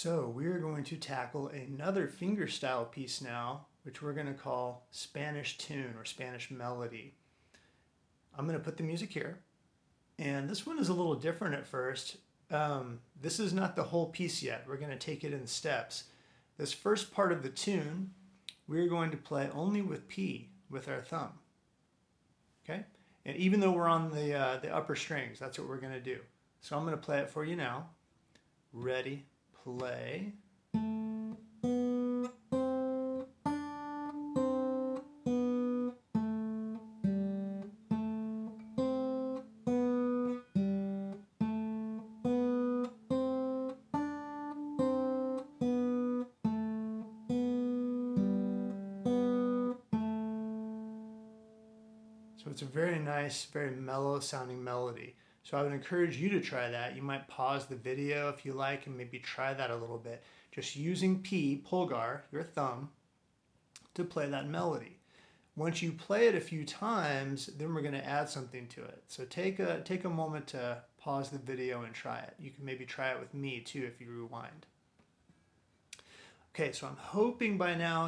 So we're going to tackle another fingerstyle piece now, which we're going to call Spanish tune or Spanish melody. I'm going to put the music here, and this one is a little different at first. This is not the whole piece yet. We're going to take it in steps. This first part of the tune, we're going to play only with P, with our thumb. Okay? And even though we're on the upper strings, that's what we're going to do. So I'm going to play it for you now. Ready, play. So it's a very nice, very mellow sounding melody. So I would encourage you to try that. You might pause the video if you like and maybe try that a little bit. Just using P, pulgar, your thumb, to play that melody. Once you play it a few times, then we're going to add something to it. So take a moment to pause the video and try it. You can maybe try it with me too if you rewind. Okay, so I'm hoping by now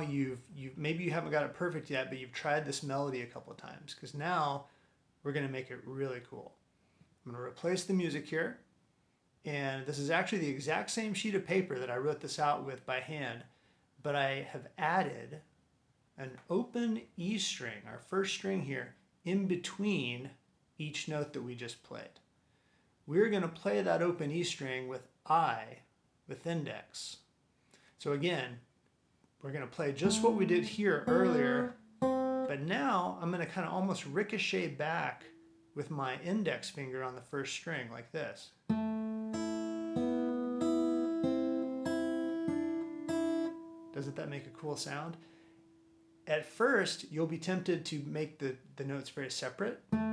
maybe you haven't got it perfect yet, but you've tried this melody a couple of times, because now we're going to make it really cool. I'm going to replace the music here, and this is actually the exact same sheet of paper that I wrote this out with by hand, but I have added an open E string, our first string here, in between each note that we just played. We're going to play that open E string with I, with index. So again, we're going to play just what we did here earlier, but now I'm going to kind of almost ricochet back with my index finger on the first string like this. Doesn't that make a cool sound? At first, you'll be tempted to make the notes very separate. But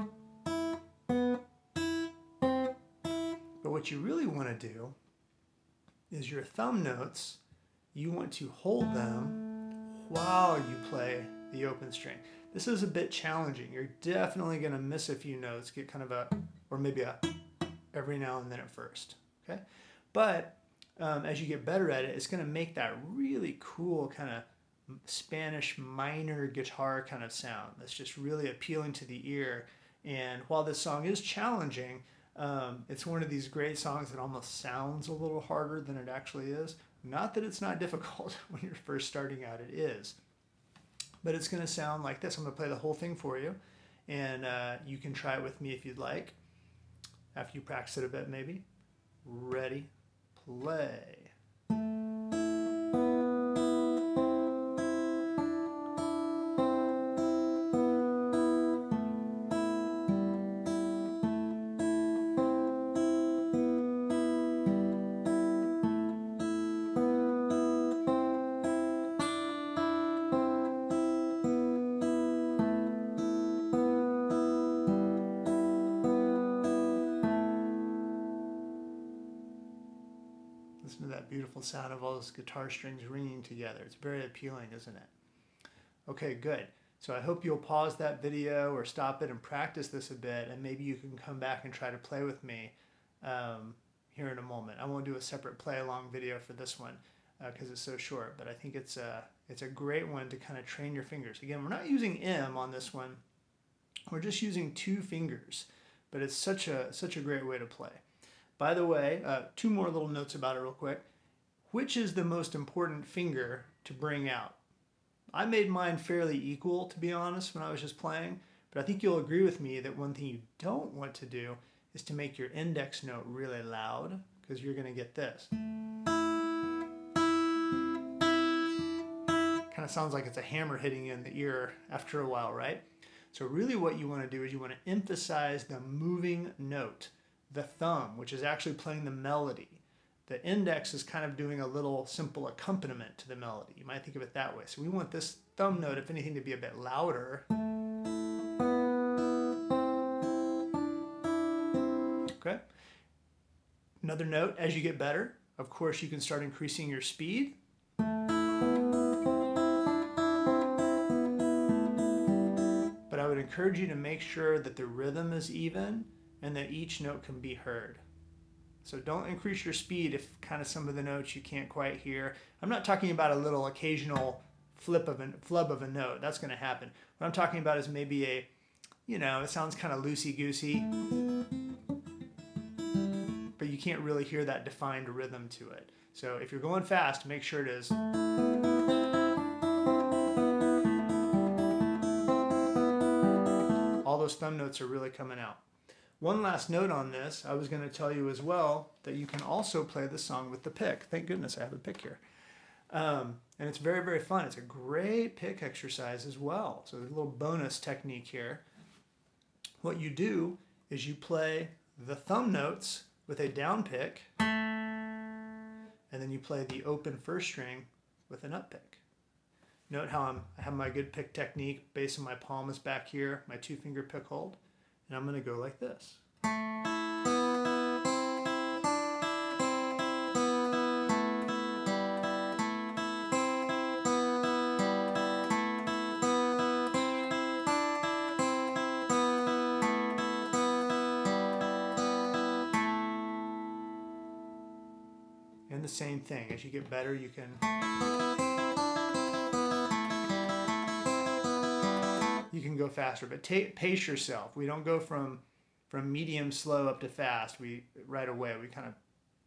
what you really want to do is your thumb notes, you want to hold them while you play the open string. This is a bit challenging. You're definitely going to miss a few notes, get kind of a, or maybe a every now and then at first. Okay, but as you get better at it, it's going to make that really cool kind of Spanish minor guitar kind of sound that's just really appealing to the ear. And while this song is challenging, it's one of these great songs that almost sounds a little harder than it actually is. Not that it's not difficult when you're first starting out, it is. But it's going to sound like this. I'm going to play the whole thing for you, and you can try it with me if you'd like, after you practice it a bit maybe. Ready, play. Listen to that beautiful sound of all those guitar strings ringing together. It's very appealing, isn't it? Okay, good. So I hope you'll pause that video or stop it and practice this a bit, and maybe you can come back and try to play with me here in a moment. I won't do a separate play along video for this one because it's so short, but I think it's a great one to kind of train your fingers. Again, we're not using M on this one. We're just using two fingers, but it's such a great way to play. By the way, two more little notes about it real quick. Which is the most important finger to bring out? I made mine fairly equal, to be honest, when I was just playing, but I think you'll agree with me that one thing you don't want to do is to make your index note really loud, because you're going to get this. Kind of sounds like it's a hammer hitting you in the ear after a while, right? So really what you want to do is you want to emphasize the moving note. The thumb, which is actually playing the melody. The index is kind of doing a little simple accompaniment to the melody. You might think of it that way. So we want this thumb note, if anything, to be a bit louder. Okay. Another note, as you get better, of course, you can start increasing your speed. But I would encourage you to make sure that the rhythm is even and that each note can be heard. So don't increase your speed if kind of some of the notes you can't quite hear. I'm not talking about a little occasional flub of a note. That's going to happen. What I'm talking about is maybe a, it sounds kind of loosey-goosey, but you can't really hear that defined rhythm to it. So if you're going fast, make sure it is. All those thumb notes are really coming out. One last note on this, I was going to tell you as well that you can also play the song with the pick. Thank goodness I have a pick here. And it's very, very fun. It's a great pick exercise as well. So there's a little bonus technique here. What you do is you play the thumb notes with a down pick, and then you play the open first string with an up pick. Note how I have my good pick technique. Base of my palm is back here, my 2-finger pick hold. And I'm going to go like this. And the same thing, as you get better, you can go faster, but pace yourself. We don't go from medium slow up to fast. Right away we kind of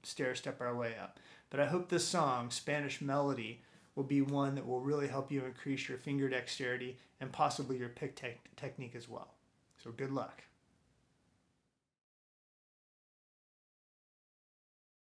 stair-step our way up. But I hope this song, Spanish Melody, will be one that will really help you increase your finger dexterity and possibly your pick technique as well. So good luck.